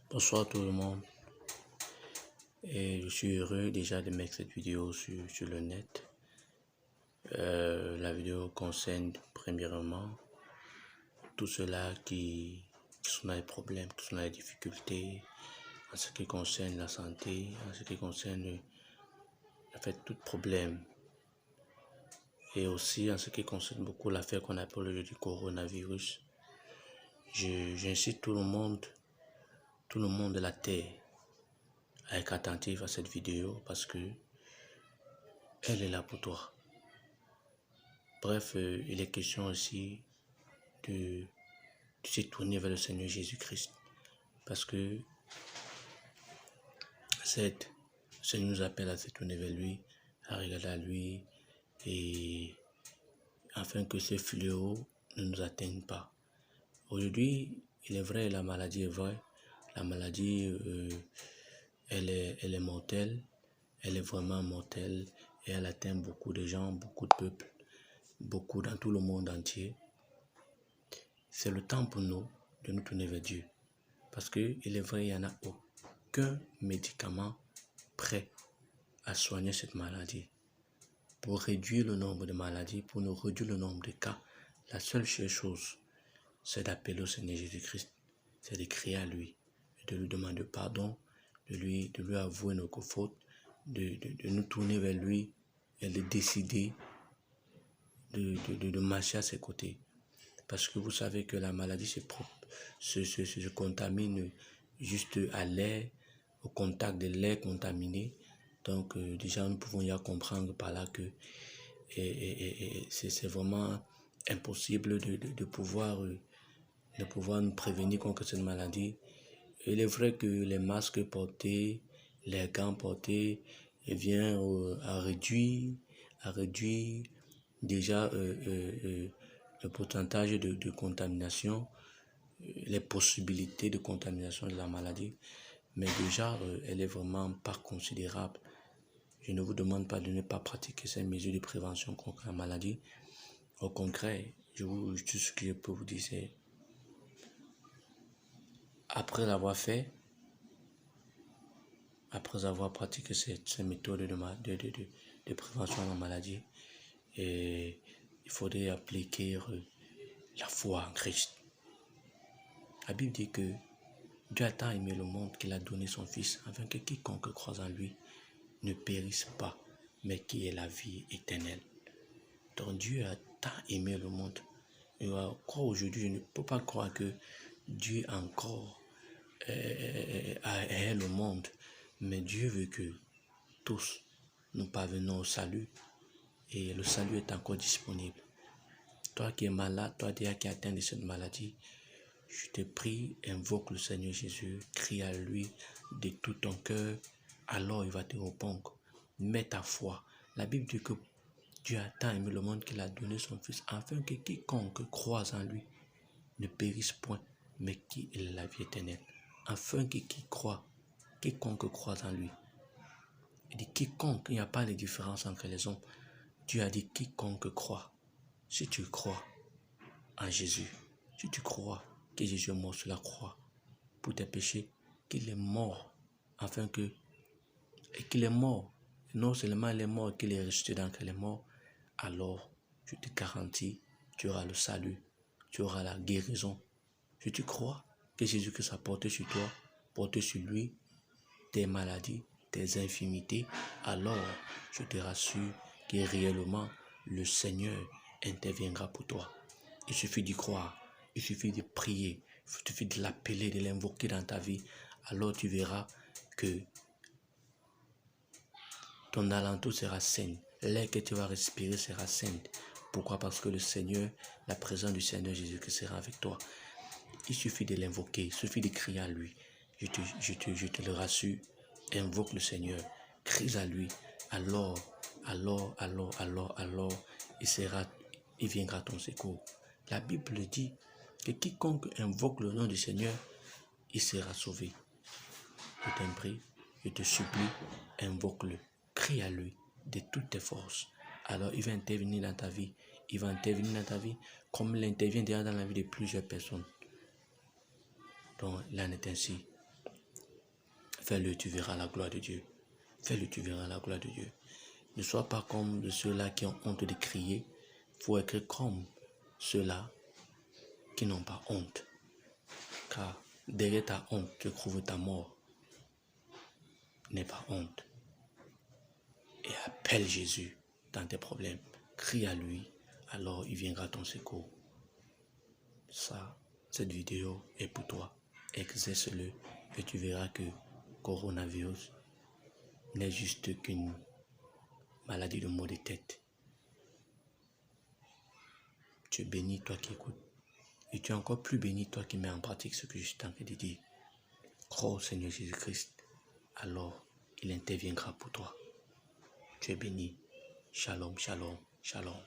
Bonsoir tout le monde, et je suis heureux déjà de mettre cette vidéo sur le net. La vidéo concerne premièrement tous ceux-là qui sont dans les problèmes, qui sont dans les difficultés en ce qui concerne la santé, en ce qui concerne tout problème, et aussi en ce qui concerne beaucoup l'affaire qu'on appelle du coronavirus. J'incite tout le monde de la terre à être attentif à cette vidéo parce que elle est là pour toi. Bref, il est question aussi de se tourner vers le Seigneur Jésus-Christ parce que le Seigneur nous appelle à se tourner vers lui, à regarder à lui, et afin que ce fléau ne nous atteigne pas. Aujourd'hui, il est vrai, la maladie est vraie. La maladie, elle est mortelle. Elle est vraiment mortelle et elle atteint beaucoup de gens, beaucoup de peuples, beaucoup dans tout le monde entier. C'est le temps pour nous de nous tourner vers Dieu. Parce qu'il est vrai, il n'y en a aucun médicament prêt à soigner cette maladie. Pour réduire le nombre de maladies, pour nous réduire le nombre de cas, la seule chose, c'est d'appeler au Seigneur Jésus-Christ. C'est de crier à lui, de lui demander pardon, de lui avouer nos fautes, de nous tourner vers lui et de décider de marcher à ses côtés. Parce que vous savez que la maladie se contamine juste à l'air, au contact de l'air contaminé. Donc déjà nous pouvons y comprendre par là que c'est vraiment impossible de pouvoir nous prévenir contre cette maladie. Il est vrai que les masques portés, les gants portés vient à réduire déjà le pourcentage de contamination, les possibilités de contamination de la maladie, mais déjà elle est vraiment pas considérable. Je ne vous demande pas de ne pas pratiquer ces mesures de prévention contre la maladie. Au contraire, tout ce que je peux vous dire, c'est après l'avoir fait, après avoir pratiqué ces méthodes de prévention de la maladie, et il faudrait appliquer la foi en Christ. La Bible dit que Dieu a tant aimé le monde qu'il a donné son Fils afin que quiconque croise en lui ne périsse pas, mais qui ait la vie éternelle. Donc Dieu a tant aimé le monde. Et encore aujourd'hui, je ne peux pas croire que Dieu encore aime le monde. Mais Dieu veut que tous nous parvenons au salut. Et le salut est encore disponible. Toi qui es malade, toi qui es atteint de cette maladie, je te prie, invoque le Seigneur Jésus, crie à lui de tout ton cœur, alors il va te répondre. Mets ta foi. La Bible dit que Dieu a tant aimé le monde qu'il a donné son Fils, afin que quiconque croise en lui ne périsse point, mais qui ait la vie éternelle. Afin que quiconque croise en lui. Il dit quiconque, il n'y a pas de différence entre les hommes. Dieu a dit quiconque croit. Si tu crois en Jésus, si tu crois que Jésus est mort sur la croix pour tes péchés, qu'il est mort, qu'il est mort, non seulement il est mort, qu'il est ressuscité d'entre les morts, alors je te garantis, tu auras le salut, tu auras la guérison. Si tu crois que Jésus-Christ a porté sur toi, porté sur lui, tes maladies, tes infirmités, alors je te rassure que réellement le Seigneur interviendra pour toi. Il suffit d'y croire, il suffit de prier, il suffit de l'appeler, de l'invoquer dans ta vie. Alors tu verras que ton alentour sera sain. L'air que tu vas respirer sera sain. Pourquoi? Parce que le Seigneur, la présence du Seigneur Jésus-Christ sera avec toi. Il suffit de l'invoquer, il suffit de crier à lui. Je te le rassure, invoque le Seigneur, crie à lui. Alors, il viendra à ton secours. La Bible dit que quiconque invoque le nom du Seigneur, il sera sauvé. Je t'en prie, je te supplie, invoque-le, crie à lui de toutes tes forces. Alors il va intervenir dans ta vie. Il va intervenir dans ta vie comme il intervient déjà dans la vie de plusieurs personnes. Donc là, il est ainsi. Fais-le, tu verras la gloire de Dieu. Fais-le, tu verras la gloire de Dieu. Ne sois pas comme de ceux-là qui ont honte de crier. Il faut être comme ceux-là qui n'ont pas honte. Car derrière ta honte, tu trouves ta mort. N'aie pas honte. Et appelle Jésus dans tes problèmes. Crie à lui, alors il viendra à ton secours. Cette vidéo est pour toi. Exerce-le et tu verras que coronavirus n'est juste qu'une maladie de maux de tête. Tu es béni, toi qui écoutes. Et tu es encore plus béni, toi qui mets en pratique ce que je suis en train de dire. Crois au Seigneur Jésus-Christ, alors il interviendra pour toi. Tu es béni. Shalom, shalom, shalom.